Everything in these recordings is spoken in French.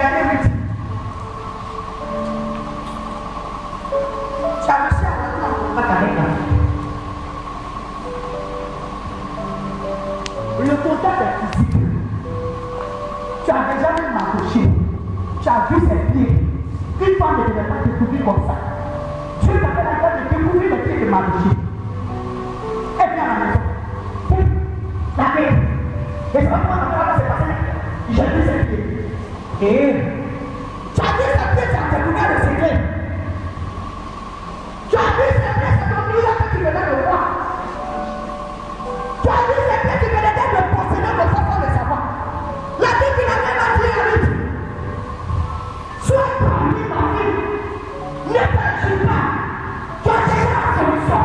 Regardez vite. Tu as réussi à rentrer en contact avec la vie. Le contact est physique. Tu as déjà même marché. Tu as vu ses pieds. Une femme ne devait pas te découvrir comme ça. Dieu t'appelle à toi de découvrir les pieds de Mardoché. Elle vient à la maison. La paix. Et c'est pas comment s'est passé. J'ai vu ses pieds. Et tu as vu ses pieds, tu as découvert le secret. Tu as vu ses pieds, c'est comme lui là que tu venais le voir. Tu as vu ses pieds, tu venais d'être le possédant de façon de savoir. La vie qu'il a même dit à lui. Sois parmi ma vie. Ne t'agis pas. Tu as déjà la solution.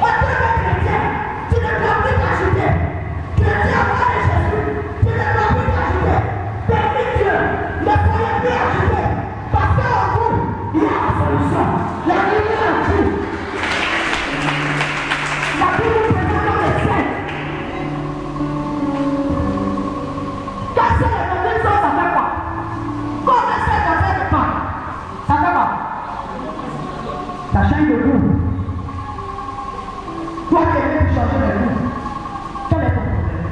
En tant que chrétien, tu ne dois plus t'agiter. Chrétien, moi de Jésus, tu ne dois plus t'agiter. Bénis Dieu. Ne soyez plus agités. Parce qu'en vous, il y a la solution. La lumière en vous. La Bible nous présente dans les saints. Quand c'est le mauvais sens, ça fait quoi? Quand on essaie de faire le pas, ça fait quoi? Ça change de goût. Toi qui aimes changer de goût, quel est ton problème?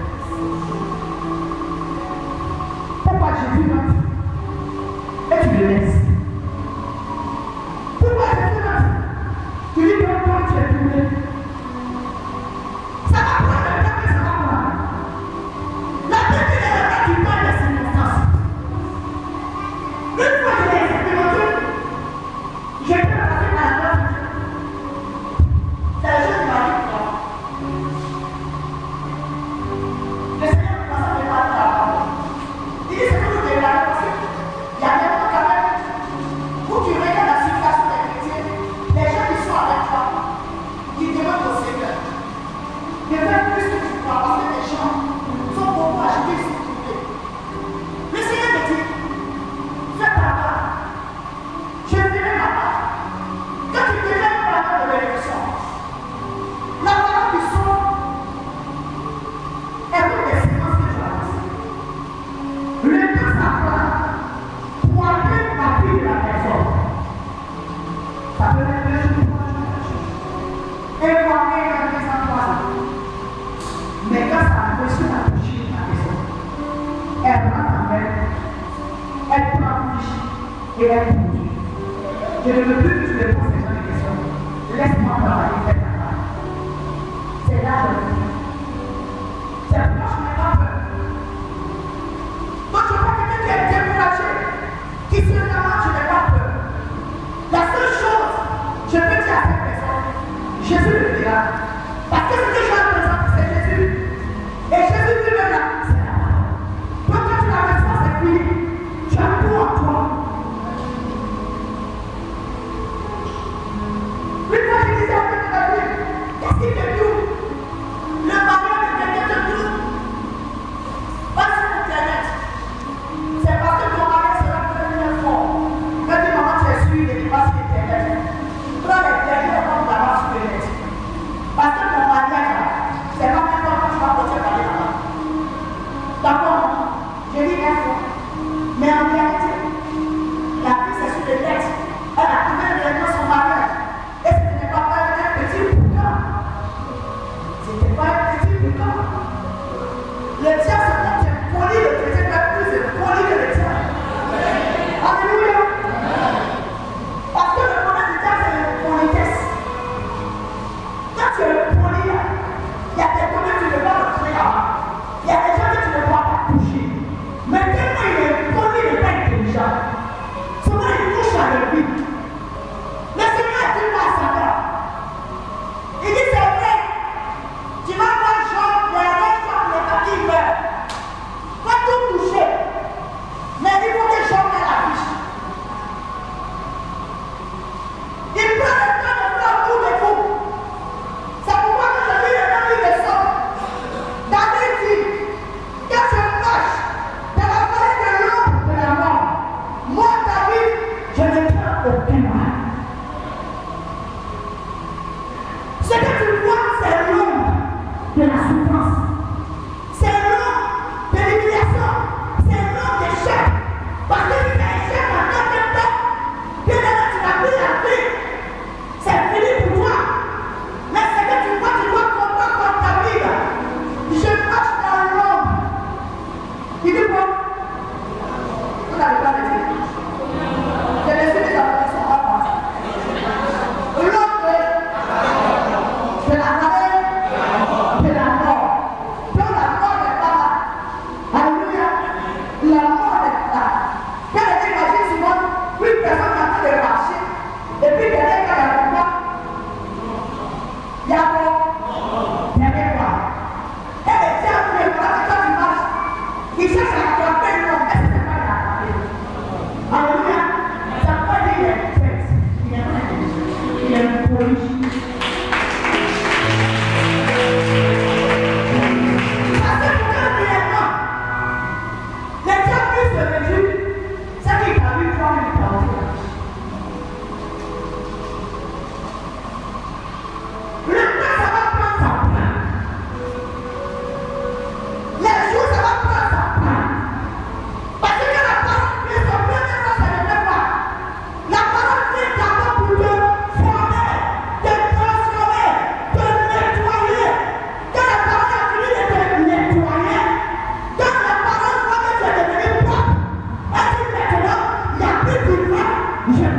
Pourquoi Jésus rentre et tu le laisses? Pourquoi Jésus rentre? Tu dis que toi tu es troublé. Ça va prendre le temps que ça va prendre. La Bible dit que tu parles des circonstances. Une fois que je l'ai expérimenté, j'ai pu passer à la place. C'est le jeu qui m'a dit quoi? Le Seigneur me passe à préparer la parole. Il dit c'est toujours déclaré parce qu'il y a des moments quand même où tu regardes la situation des chrétiens, les gens qui sont avec toi, qui demandent au Seigneur. De faire plus que tu crois parce que les gens sont beaucoup agités sur le côté. Le Seigneur me dit, fais ta part. Je ferai ma part. Quand tu deviens une parole de bénédiction, la parole qui sort est pour des séquences que tu as passées. Le temps s'apprend pour appeler la vie de la personne. Ça peut être un jour. Et pour appeler la personne trois ans. Mais quand ça a reçu la bougie de la maison, elle rentre en elle, elle prend la bougie et elle conduit. Je ne veux plus que tu me poses ces gens de questions. Laisse-moi travailler, fais ta part. C'est là que je le dis. C'est pourquoi je n'ai pas peur. Quand je vois quelqu'un qui est découragé, qui se demande, je n'ai pas peur. La seule chose, je peux dire à cette personne, Jésus le dira. Parce que ce que je représente, c'est Jésus. Et Jésus lui-même là, c'est la parole. Donc quand tu la reçois, c'est fini. Tu as tout en toi. Une fois, je disais à quelqu'un de la vie, qu'est-ce qui te touche? Le malheur de quelqu'un te touche. Pas sur Internet. C'est parce que ton malheur sera peut-être fort. Quand tu maman, tu es sûr, il n'est pas sur Internet. Prends les derniers moments d'abord sur le net. Parce que ton mariage, c'est pas même quand tu vas porter parler là-bas. D'accord? Je dis une fois. Mais en réalité, la vie c'est sur le net. Elle a trouvé réellement son mariage. Et ce n'était pas un petit boucan. Ce n'était pas un petit boucan. Le tien, c'est quand tu es poli, le chrétien est plus poli que le tien. Alléluia. Parce que le problème du tien, c'est la politesse. Quand tu es poli, il y a des problèmes que tu ne peux pas retrouver là-bas. Il y a des gens que tu ne peux pas toucher. Mais tellement il est poli, il n'est pas intelligent.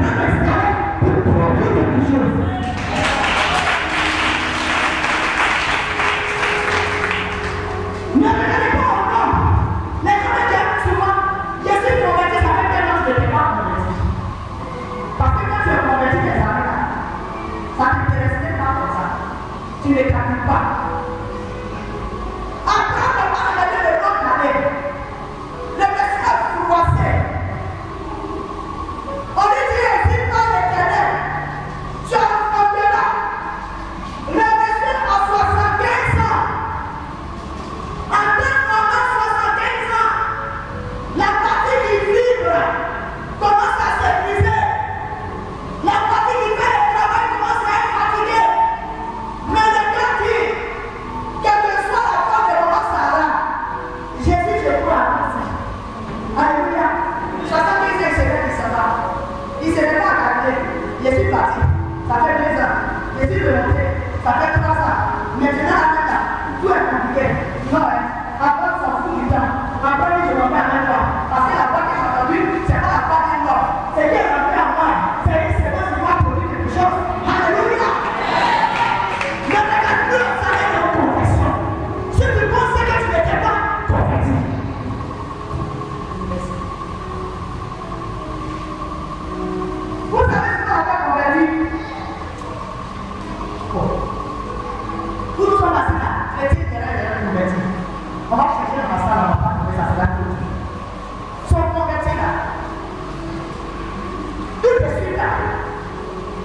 train d'installer pour produire quelque chose. Ne regardez pas au nom. Les gens me disent souvent, je suis converti, ça fait tellement que je n'étais pas converti. Parce que quand tu es converti, les années là, ça ne t'intéresse pas comme ça. Tu ne calcules pas. Après, on va regarder le nom de l'année. Le message froissé. On lui dit, ainsi par l'Éternel, tu affronteras le monsieur à 75 ans. Après 75 ans, la partie qui vibre commence à s'épuiser. La partie qui fait le travail commence à être fatiguée. Mais le gars dit, quelle que soit la forme de moment Sarah, Jésus, je crois à ça. Alléluia. 75 ans, il se lève, il s'en va. Il ne se lève pas à garder. Je suis parti. Ça fait 2 ans. Je suis remonté. Ça fait 3 ans. Maintenant, là, tout est compliqué. Non, après, on s'en fout du temps. Après, je m'en vais à un temps. Parce que la voix que j'ai entendue, c'est pas la voix d'un homme. C'est qui est rentré en moi. C'est moi qui dois produire quelque chose. Alléluia. Ne regarde plus le salaire de confession. Si tu pensais que tu n'étais pas converti. Vous savez ce qu'on a converti? Nous nous sommes assis là. Les titres derrière converti. On va chercher dans la salle, on va pas trouver ça, c'est là tout. Son converti là. Tout est suite là.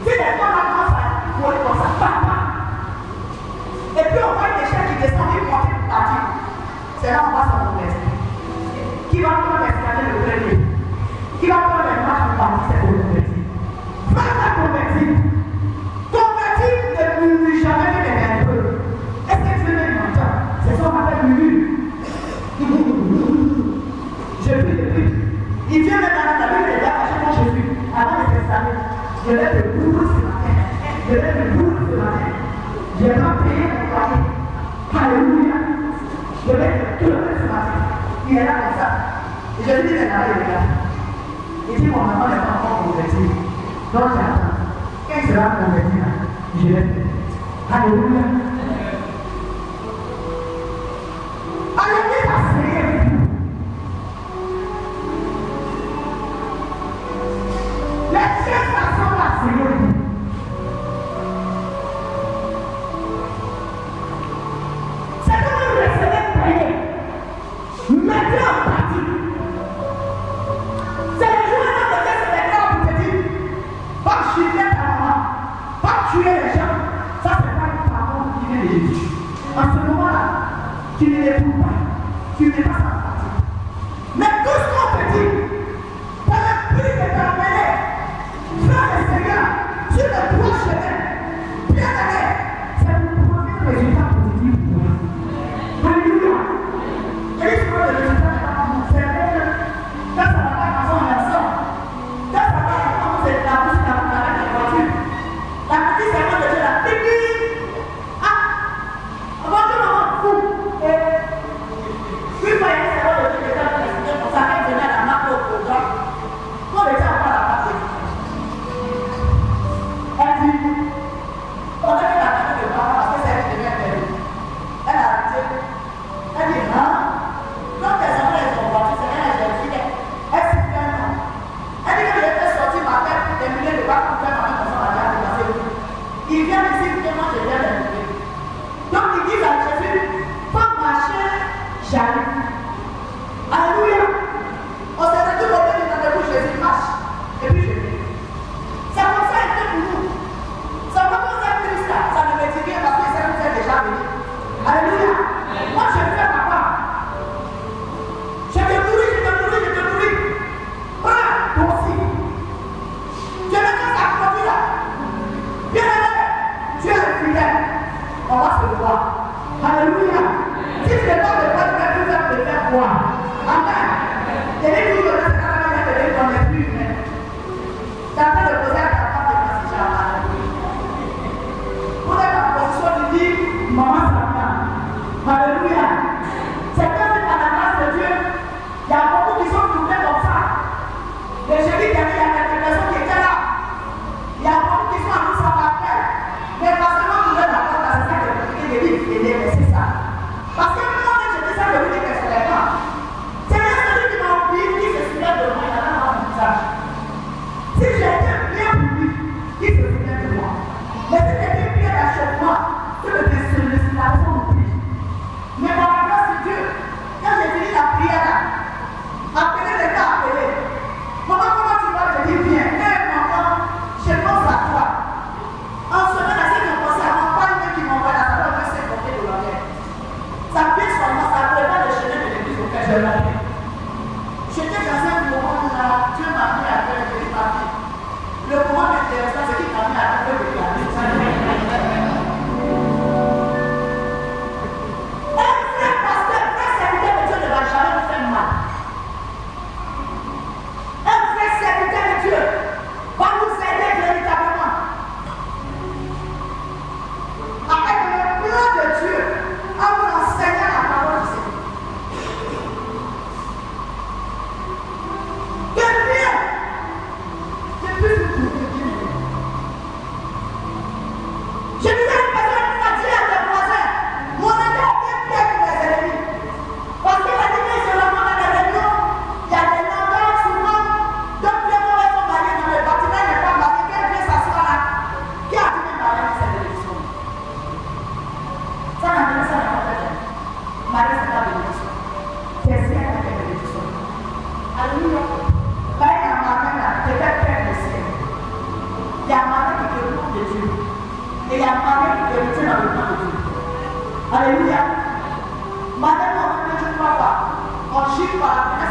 Si les gens commencent à voler comme ça, papa. Et puis on voit des chiens qui descendent et montent une partie. C'est là où on va s'en convertir. Qui va prendre l'escalier le premier? Qui va prendre les marches pour partir, c'est pour le convertir. Pas la convertir. Convertir ne nous jamais vu les nerveux. Est-ce que tu veux les mentir? C'est ça qu'on appelle Lulu. Je prie depuis. Il vient même dans la Bible et il a caché mon Jésus. Avant de s'installer, je vais te bourrer ce matin. Je vais te bourrer ce matin. Je vais pas payer mon loyer. Alléluia. Je vais te pleurer ce matin. Il est là comme ça. Et je lui dis, mais là, il est là. Il dit, mon maman n'est pas encore converti. Donc j'attends. Quand il sera converti là, je vais faire. Alléluia. Alléluia, Seigneur. Les chiens sont là, Seigneur. C'est comme une recette payée. Mettez en pratique. C'est le jour où on c'est les gars qui te disent, va chuter ta maman, va tuer les gens. Ça, c'est pas une parole qui vient de Jésus. En ce moment-là, tu ne l'éprouves pas. Tu n'es pas sa pratique. Mais tout ce qu'on te dit, par le prix de t'emmener, frère Il y a Marie qui te trouve de Dieu. Et il y a Marie qui te retient dans le plan de Dieu. Alléluia. Madame, on ne peut pas voir. On chute par la